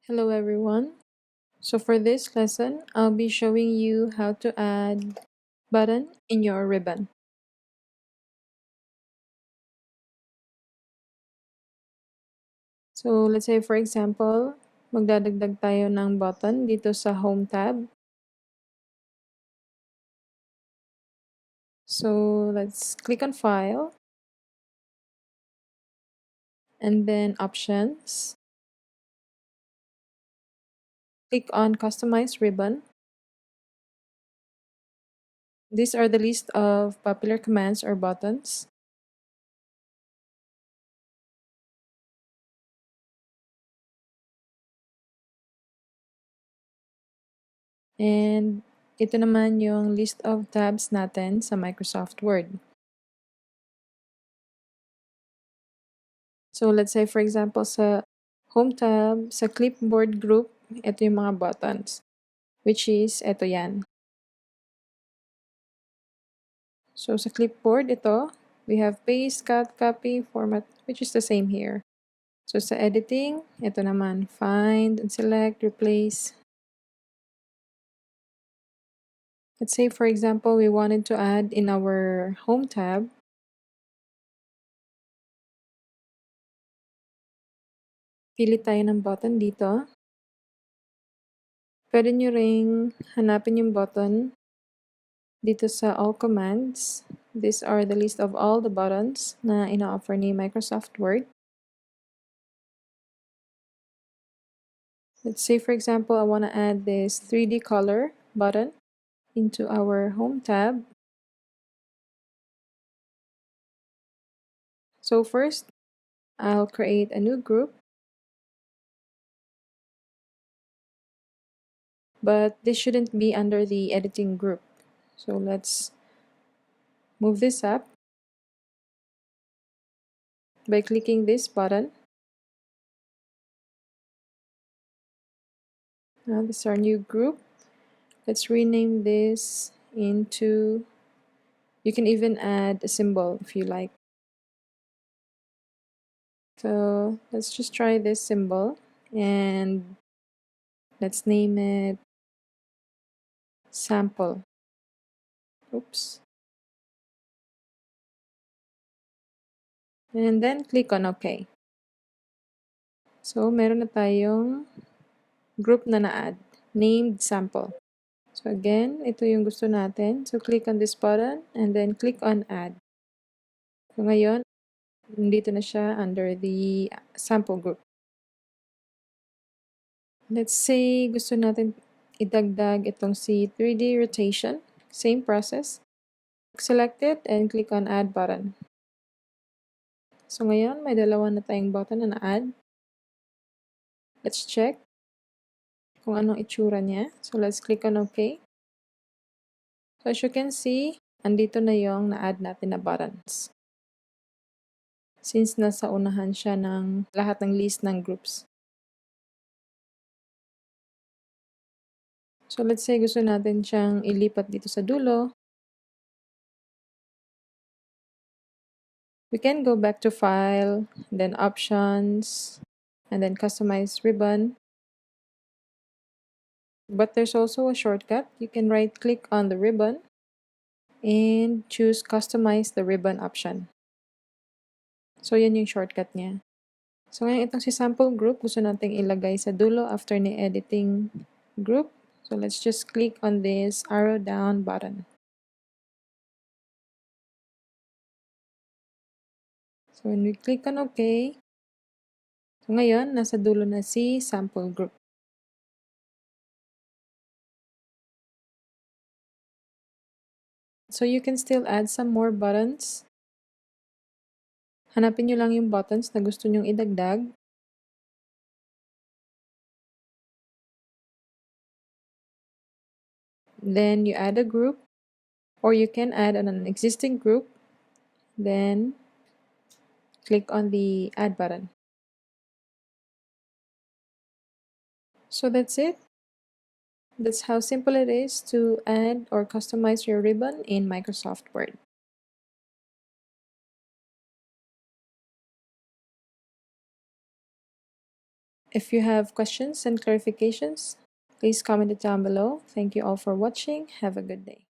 Hello everyone. So for this lesson, I'll be showing you how to add button in your ribbon. So let's say for example, magdadagdag tayo ng button dito sa home tab. So let's click on file and then options. Click on customize ribbon. These are the list of popular commands or buttons. And ito naman yung list of tabs natin sa Microsoft Word. So let's say for example sa home tab, sa clipboard group, ito yung mga buttons, which is ito yan. So sa clipboard, ito, we have paste, cut, copy, format, which is the same here. So sa editing, ito naman, find and select, replace. Let's say for example, we wanted to add in our home tab, pili tayo ng button dito. Pwede nyo ring hanapin yung button dito sa all commands. These are the list of all the buttons na ina-offer ni Microsoft Word. Let's say for example, I want to add this 3D color button into our home tab. So first, I'll create a new group. But this shouldn't be under the editing group. So let's move this up by clicking this button. Now this is our new group. Let's rename this into, you can even add a symbol if you like. So let's just try this symbol and let's name it sample. Oops. And then click on OK. So meron na tayong group na na-add, named sample. So again, ito yung gusto natin. So click on this button and then click on add. So ngayon, nandito na siya under the sample group. Let's say gusto natin idagdag itong si 3D rotation. Same process. Select it and click on add button. So ngayon, may dalawa na tayong button na na-add. Let's check kung anong itsura niya. So let's click on OK. So as you can see, andito na yung na-add natin na buttons. Since nasa unahan siya ng lahat ng list ng groups. So let's say gusto natin siyang ilipat dito sa dulo. We can go back to File, then Options, and then Customize Ribbon. But there's also a shortcut. You can right-click on the ribbon and choose Customize the Ribbon option. So yan yung shortcut niya. So ngayon itong si sample group, gusto nating ilagay sa dulo after ni editing group. So let's just click on this arrow down button. So when we click on OK, so ngayon, nasa dulo na si sample group. So you can still add some more buttons. Hanapin nyo lang yung buttons na gusto nyong idagdag. Then you add a group, or you can add an existing group. Then click on the add button. So that's it. That's how simple it is to add or customize your ribbon in Microsoft Word. If you have questions and clarifications, please comment it down below. Thank you all for watching. Have a good day.